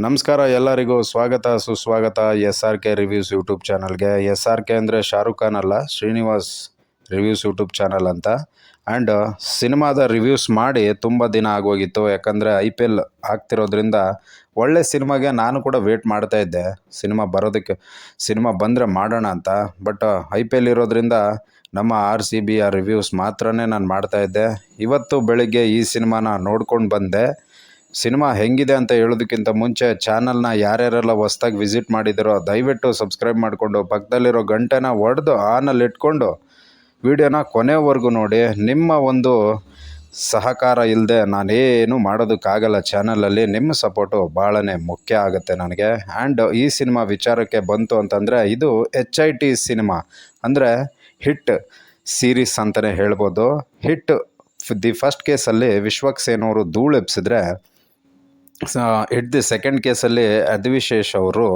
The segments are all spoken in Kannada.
ನಮಸ್ಕಾರ ಎಲ್ಲರಿಗೂ ಸ್ವಾಗತ ಸುಸ್ವಾಗತ SRK ರಿವ್ಯೂಸ್ ಯೂಟ್ಯೂಬ್ ಚಾನಲ್ಗೆ. SRK ಅಂದರೆ ಶಾರುಖ್ ಖಾನ್ ಅಲ್ಲ, ಶ್ರೀನಿವಾಸ್ ರಿವ್ಯೂಸ್ ಯೂಟ್ಯೂಬ್ ಚಾನಲ್ ಅಂತ. ಆ್ಯಂಡ್ ಸಿನಿಮಾದ ರಿವ್ಯೂಸ್ ಮಾಡಿ ತುಂಬ ದಿನ ಆಗೋಗಿತ್ತು, ಯಾಕಂದರೆ IPL ಆಗ್ತಿರೋದ್ರಿಂದ ಒಳ್ಳೆ ಸಿನಿಮಾಗೆ ನಾನು ಕೂಡ ವೇಟ್ ಮಾಡ್ತಾ ಇದ್ದೆ ಸಿನಿಮಾ ಬರೋದಕ್ಕೆ, ಸಿನಿಮಾ ಬಂದರೆ ಮಾಡೋಣ ಅಂತ. ಬಟ್ IPL ಇರೋದ್ರಿಂದ ನಮ್ಮ RCB ರಿವ್ಯೂಸ್ ಮಾತ್ರನೇ ನಾನು ಮಾಡ್ತಾಯಿದ್ದೆ. ಇವತ್ತು ಬೆಳಿಗ್ಗೆ ಈ ಸಿನಿಮಾನ ನೋಡ್ಕೊಂಡು ಬಂದೆ. ಸಿನಿಮಾ ಹೆಂಗಿದೆ ಅಂತ ಹೇಳೋದಕ್ಕಿಂತ ಮುಂಚೆ ಚಾನಲ್ನ ಯಾರ್ಯಾರೆಲ್ಲ ಹೊಸ್ದಾಗಿ ವಿಸಿಟ್ ಮಾಡಿದಿರೋ ದಯವಿಟ್ಟು ಸಬ್ಸ್ಕ್ರೈಬ್ ಮಾಡಿಕೊಂಡು ಪಕ್ಕದಲ್ಲಿರೋ ಗಂಟೆನ ಹೊಡೆದು ಆನಲ್ಲಿ ಇಟ್ಕೊಂಡು ವಿಡಿಯೋನ ಕೊನೆವರೆಗೂ ನೋಡಿ. ನಿಮ್ಮ ಒಂದು ಸಹಕಾರ ಇಲ್ಲದೆ ನಾನೇನು ಮಾಡೋದಕ್ಕಾಗಲ್ಲ ಚಾನಲಲ್ಲಿ. ನಿಮ್ಮ ಸಪೋರ್ಟು ಭಾಳನೇ ಮುಖ್ಯ ಆಗುತ್ತೆ ನನಗೆ. ಆ್ಯಂಡ್ ಈ ಸಿನಿಮಾ ವಿಚಾರಕ್ಕೆ ಬಂತು ಅಂತಂದರೆ ಇದು HIT ಸಿನಿಮಾ ಅಂದರೆ ಹಿಟ್ ಸೀರೀಸ್ ಅಂತಲೇ ಹೇಳ್ಬೋದು. ಹಿಟ್ ದಿ ಫಸ್ಟ್ ಕೇಸಲ್ಲಿ ವಿಶ್ವಕ್ ಸೇನ್ ಅವರು ಧೂಳು ಎಬ್ಸಿದ್ರೆ, ದಿ ಸೆಕೆಂಡ್ ಕೇಸಲ್ಲಿ ಅಧಿವಿಶೇಷ್ ಅವರು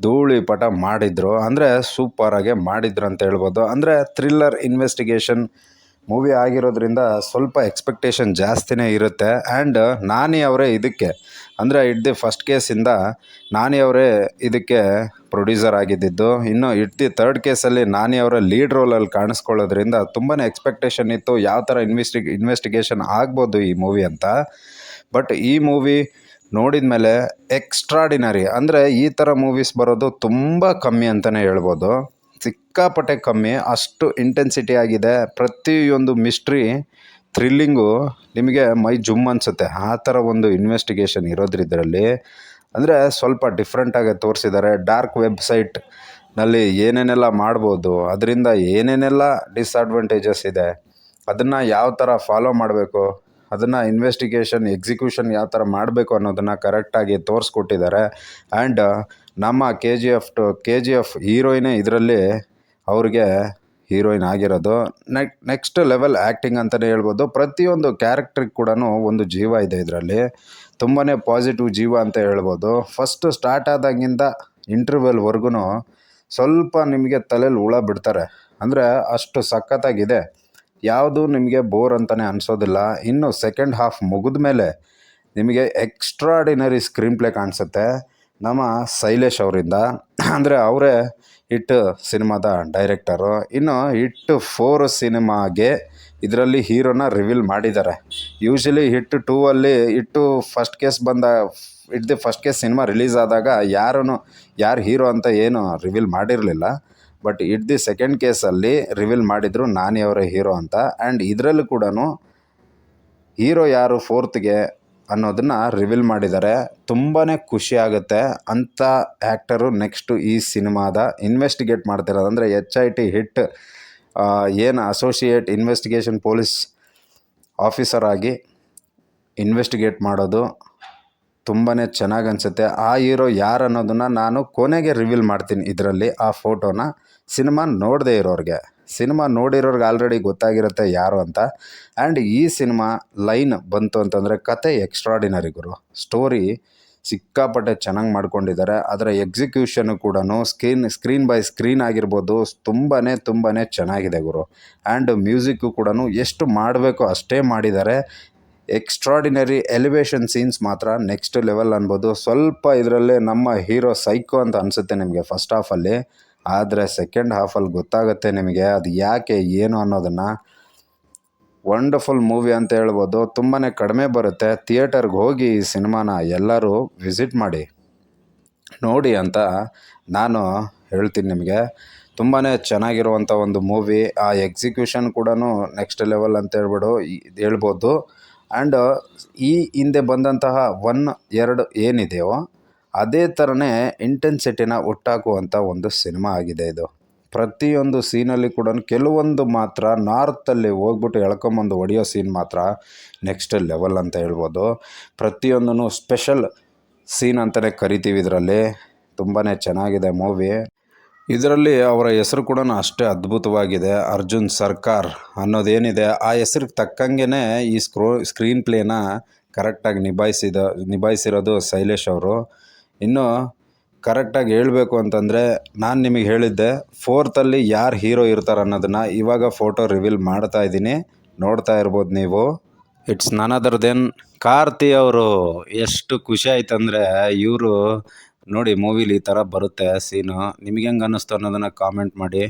ಧೂಳಿ ಪಟ ಮಾಡಿದರು. ಅಂದರೆ ಸೂಪರಾಗೆ ಮಾಡಿದ್ರು ಅಂತ ಹೇಳ್ಬೋದು. ಅಂದರೆ ಥ್ರಿಲ್ಲರ್ ಇನ್ವೆಸ್ಟಿಗೇಷನ್ ಮೂವಿ ಆಗಿರೋದ್ರಿಂದ ಸ್ವಲ್ಪ ಎಕ್ಸ್ಪೆಕ್ಟೇಷನ್ ಜಾಸ್ತಿನೇ ಇರುತ್ತೆ. ಆ್ಯಂಡ್ ನಾನಿ ಅವರೇ ಇದಕ್ಕೆ, ಅಂದರೆ ದಿ ಫಸ್ಟ್ ಕೇಸಿಂದ ನಾನಿ ಅವರೇ ಇದಕ್ಕೆ ಪ್ರೊಡ್ಯೂಸರ್ ಆಗಿದ್ದಿದ್ದು. ಇನ್ನು ದಿ ಥರ್ಡ್ ಕೇಸಲ್ಲಿ ನಾನಿ ಅವರ ಲೀಡ್ ರೋಲಲ್ಲಿ ಕಾಣಿಸ್ಕೊಳ್ಳೋದ್ರಿಂದ ತುಂಬಾ ಎಕ್ಸ್ಪೆಕ್ಟೇಷನ್ ಇತ್ತು, ಯಾವ ಥರ ಇನ್ವೆಸ್ಟಿಗೇಷನ್ ಆಗ್ಬೋದು ಈ ಮೂವಿ ಅಂತ. ಬಟ್ ಈ ಮೂವಿ ನೋಡಿದ ಮೇಲೆ ಎಕ್ಸ್ಟ್ರಾಡಿನರಿ, ಅಂದರೆ ಈ ಥರ ಮೂವೀಸ್ ಬರೋದು ತುಂಬ ಕಮ್ಮಿ ಅಂತಲೇ ಹೇಳ್ಬೋದು. ಸಿಕ್ಕಾಪಟ್ಟೆ ಕಮ್ಮಿ, ಅಷ್ಟು ಇಂಟೆನ್ಸಿಟಿ ಆಗಿದೆ. ಪ್ರತಿಯೊಂದು ಮಿಸ್ಟ್ರಿ ಥ್ರಿಲ್ಲಿಂಗು ನಿಮಗೆ ಮೈ ಜುಮ್ ಅನಿಸುತ್ತೆ. ಆ ಥರ ಒಂದು ಇನ್ವೆಸ್ಟಿಗೇಷನ್ ಇರೋದ್ರಿದ್ರಲ್ಲಿ ಅಂದರೆ ಸ್ವಲ್ಪ ಡಿಫ್ರೆಂಟಾಗಿ ತೋರಿಸಿದ್ದಾರೆ. ಡಾರ್ಕ್ ವೆಬ್ಸೈಟ್ನಲ್ಲಿ ಏನೇನೆಲ್ಲ ಮಾಡ್ಬೋದು, ಅದರಿಂದ ಏನೇನೆಲ್ಲ ಡಿಸ್ಅಡ್ವಾಂಟೇಜಸ್ ಇದೆ, ಅದನ್ನು ಯಾವ ಥರ ಫಾಲೋ ಮಾಡಬೇಕು, ಅದನ್ನು ಇನ್ವೆಸ್ಟಿಗೇಷನ್ ಎಕ್ಸಿಕ್ಯೂಷನ್ ಯಾವ ಥರ ಮಾಡಬೇಕು ಅನ್ನೋದನ್ನು ಕರೆಕ್ಟಾಗಿ ತೋರಿಸ್ಕೊಟ್ಟಿದ್ದಾರೆ. ಆ್ಯಂಡ್ ನಮ್ಮ KGF ಹೀರೋಯಿನೇ ಇದರಲ್ಲಿ ಅವ್ರಿಗೆ ಹೀರೋಯಿನ್ ಆಗಿರೋದು. ನೆಕ್ಸ್ಟ್ ಲೆವೆಲ್ ಆ್ಯಕ್ಟಿಂಗ್ ಅಂತಲೇ ಹೇಳ್ಬೋದು. ಪ್ರತಿಯೊಂದು ಕ್ಯಾರೆಕ್ಟ್ರಿಗೆ ಕೂಡ ಒಂದು ಜೀವ ಇದೆ ಇದರಲ್ಲಿ, ತುಂಬಾ ಪಾಸಿಟಿವ್ ಜೀವ ಅಂತ ಹೇಳ್ಬೋದು. ಫಸ್ಟು ಸ್ಟಾರ್ಟ್ ಆದಾಗಿಂದ ಇಂಟರ್ವ್ಯೂಲ್ವರೆಗೂ ಸ್ವಲ್ಪ ನಿಮಗೆ ತಲೆಯಲ್ಲಿ ಹುಳ ಬಿಡ್ತಾರೆ, ಅಂದರೆ ಅಷ್ಟು ಸಖತ್ತಾಗಿದೆ. ಯಾವುದು ನಿಮಗೆ ಬೋರ್ ಅಂತಲೇ ಅನಿಸೋದಿಲ್ಲ. ಇನ್ನು ಸೆಕೆಂಡ್ ಹಾಫ್ ಮುಗಿದ ಮೇಲೆ ನಿಮಗೆ ಎಕ್ಸ್ಟ್ರಾಡಿನರಿ ಸ್ಕ್ರೀನ್ ಪ್ಲೇ ಕಾಣಿಸುತ್ತೆ ನಮ್ಮ ಶೈಲೇಶ್ ಅವರಿಂದ. ಅಂದರೆ ಅವರೇ ಹಿಟ್ ಸಿನಿಮಾದ ಡೈರೆಕ್ಟರು. ಇನ್ನು ಹಿಟ್ 4 ಸಿನಿಮಾಗೆ ಇದರಲ್ಲಿ ಹೀರೋನ ರಿವೀಲ್ ಮಾಡಿದ್ದಾರೆ. ಯೂಶಲಿ ಹಿಟ್ 2ಅಲ್ಲಿ first case the first case cinema release ಆದಾಗ ಯಾರು ಹೀರೋ ಅಂತ ಏನು ರಿವೀಲ್ ಮಾಡಿರಲಿಲ್ಲ. ಬಟ್ ದಿ ಸೆಕೆಂಡ್ ಕೇಸಲ್ಲಿ ರಿವೀಲ್ ಮಾಡಿದರು ನಾನಿ ಅವರೇ ಹೀರೋ ಅಂತ. ಆ್ಯಂಡ್ ಇದರಲ್ಲೂ ಕೂಡ ಹೀರೋ ಯಾರು 4ಗೆ ಅನ್ನೋದನ್ನು ರಿವೀಲ್ ಮಾಡಿದ್ದಾರೆ. ತುಂಬಾ ಖುಷಿ ಆಗುತ್ತೆ. ಅಂಥ ಆ್ಯಕ್ಟರು ನೆಕ್ಸ್ಟು ಈ ಸಿನಿಮಾದ ಇನ್ವೆಸ್ಟಿಗೇಟ್ ಮಾಡ್ತಿರೋದು, ಅಂದರೆ HIT ಹಿಟ್ ಏನು ಅಸೋಸಿಯೇಟ್ ಇನ್ವೆಸ್ಟಿಗೇಷನ್ ಪೊಲೀಸ್ ಆಫೀಸರ್ ಆಗಿ ಇನ್ವೆಸ್ಟಿಗೇಟ್ ಮಾಡೋದು ತುಂಬಾ ಚೆನ್ನಾಗಿ ಅನಿಸುತ್ತೆ. ಆ ಹೀರೋ ಯಾರು ಅನ್ನೋದನ್ನು ನಾನು ಕೊನೆಗೆ ರಿವೀಲ್ ಮಾಡ್ತೀನಿ ಇದರಲ್ಲಿ, ಆ ಫೋಟೋನ. ಸಿನಿಮಾ ನೋಡದೇ ಇರೋರಿಗೆ, ಸಿನಿಮಾ ನೋಡಿರೋರ್ಗೆ ಆಲ್ರೆಡಿ ಗೊತ್ತಾಗಿರುತ್ತೆ ಯಾರು ಅಂತ. ಆ್ಯಂಡ್ ಈ ಸಿನಿಮಾ ಲೈನ್ ಬಂತು ಅಂತಂದರೆ ಕತೆ ಎಕ್ಸ್ಟ್ರಾಡಿನರಿ ಗುರು. ಸ್ಟೋರಿ ಸಿಕ್ಕಾಪಟ್ಟೆ ಚೆನ್ನಾಗಿ ಮಾಡ್ಕೊಂಡಿದ್ದಾರೆ. ಅದರ ಎಕ್ಸಿಕ್ಯೂಷನು ಕೂಡ ಸ್ಕ್ರೀನ್ ಬೈ ಸ್ಕ್ರೀನ್ ಆಗಿರ್ಬೋದು ತುಂಬಾ ಚೆನ್ನಾಗಿದೆ ಗುರು. ಆ್ಯಂಡ್ ಮ್ಯೂಸಿಕ್ಕು ಕೂಡ ಎಷ್ಟು ಮಾಡಬೇಕೋ ಅಷ್ಟೇ ಮಾಡಿದ್ದಾರೆ. ಎಕ್ಸ್ಟ್ರಾಡಿನರಿ ಎಲಿವೇಶನ್ ಸೀನ್ಸ್ ಮಾತ್ರ ನೆಕ್ಸ್ಟ್ ಲೆವೆಲ್ ಅನ್ಬೋದು. ಸ್ವಲ್ಪ ಇದರಲ್ಲೇ ನಮ್ಮ ಹೀರೋ ಸೈಕೋ ಅಂತ ಅನಿಸುತ್ತೆ ನಿಮಗೆ ಫಸ್ಟ್ ಹಾಫಲ್ಲಿ, ಆದರೆ ಸೆಕೆಂಡ್ ಹಾಫಲ್ಲಿ ಗೊತ್ತಾಗುತ್ತೆ ನಿಮಗೆ ಅದು ಯಾಕೆ ಏನು ಅನ್ನೋದನ್ನು. ವಂಡರ್ಫುಲ್ ಮೂವಿ ಅಂತ ಹೇಳ್ಬೋದು. ತುಂಬಾ ಕಡಿಮೆ ಬರುತ್ತೆ. ಥಿಯೇಟರ್ಗೆ ಹೋಗಿ ಈ ಸಿನಿಮಾನ ಎಲ್ಲರೂ ವಿಸಿಟ್ ನೋಡಿ ಅಂತ ನಾನು ಹೇಳ್ತೀನಿ ನಿಮಗೆ. ತುಂಬಾ ಚೆನ್ನಾಗಿರುವಂಥ ಒಂದು ಮೂವಿ. ಆ ಎಕ್ಸಿಕ್ಯೂಷನ್ ಕೂಡ ನೆಕ್ಸ್ಟ್ ಲೆವೆಲ್ ಅಂತ ಹೇಳ್ಬೋದು. ಆ್ಯಂಡ್ ಈ ಹಿಂದೆ ಬಂದಂತಹ 1, 2 ಏನಿದೆಯೋ ಅದೇ ಥರನೇ ಇಂಟೆನ್ಸಿಟಿನ ಹುಟ್ಟಾಕುವಂಥ ಒಂದು ಸಿನಿಮಾ ಆಗಿದೆ ಇದು. ಪ್ರತಿಯೊಂದು ಸೀನಲ್ಲಿ ಕೂಡ ಕೆಲವೊಂದು ಮಾತ್ರ ನಾರ್ತಲ್ಲಿ ಹೋಗ್ಬಿಟ್ಟು ಎಳ್ಕೊಂಬಂದು ಹೊಡೆಯೋ ಸೀನ್ ಮಾತ್ರ ನೆಕ್ಸ್ಟ್ ಲೆವೆಲ್ ಅಂತ ಹೇಳ್ಬೋದು. ಪ್ರತಿಯೊಂದೂ ಸ್ಪೆಷಲ್ ಸೀನ್ ಅಂತಲೇ ಕರಿತೀವಿ ಇದರಲ್ಲಿ. ತುಂಬಾ ಚೆನ್ನಾಗಿದೆ ಮೂವಿ. ಇದರಲ್ಲಿ ಅವರ ಹೆಸರು ಕೂಡ ಅಷ್ಟೇ ಅದ್ಭುತವಾಗಿದೆ. ಅರ್ಜುನ್ ಸರ್ಕಾರ್ ಅನ್ನೋದೇನಿದೆ ಆ ಹೆಸ್ರಿಗೆ ತಕ್ಕಂಗೆ ಈ ಸ್ಕ್ರೀನ್ ಪ್ಲೇನ ಕರೆಕ್ಟಾಗಿ ನಿಭಾಯಿಸಿರೋದು ಶೈಲೇಶ್ ಅವರು. ಇನ್ನು ಕರೆಕ್ಟಾಗಿ ಹೇಳಬೇಕು ಅಂತಂದರೆ ನಾನು ನಿಮಗೆ ಹೇಳಿದ್ದೆ 4ರಲ್ಲಿ ಯಾರು ಹೀರೋ ಇರ್ತಾರೆ ಅನ್ನೋದನ್ನು. ಇವಾಗ ಫೋಟೋ ರಿವೀಲ್ ಮಾಡ್ತಾ ಇದ್ದೀನಿ, ನೋಡ್ತಾ ಇರ್ಬೋದು ನೀವು. ಇಟ್ಸ್ ನನ್ ಅದರ್ ದೆನ್ ಕಾರ್ತಿ ಅವರು. ಎಷ್ಟು ಖುಷಿ ಆಯ್ತಂದರೆ ಇವರು ನೋಡಿ ಮೂವಿಲಿ ಈ ಥರ ಬರುತ್ತೆ ಸೀನು. ನಿಮ್ಗೆ ಹೆಂಗೆ ಅನ್ನಿಸ್ತು ಅನ್ನೋದನ್ನು ಕಾಮೆಂಟ್ ಮಾಡಿ.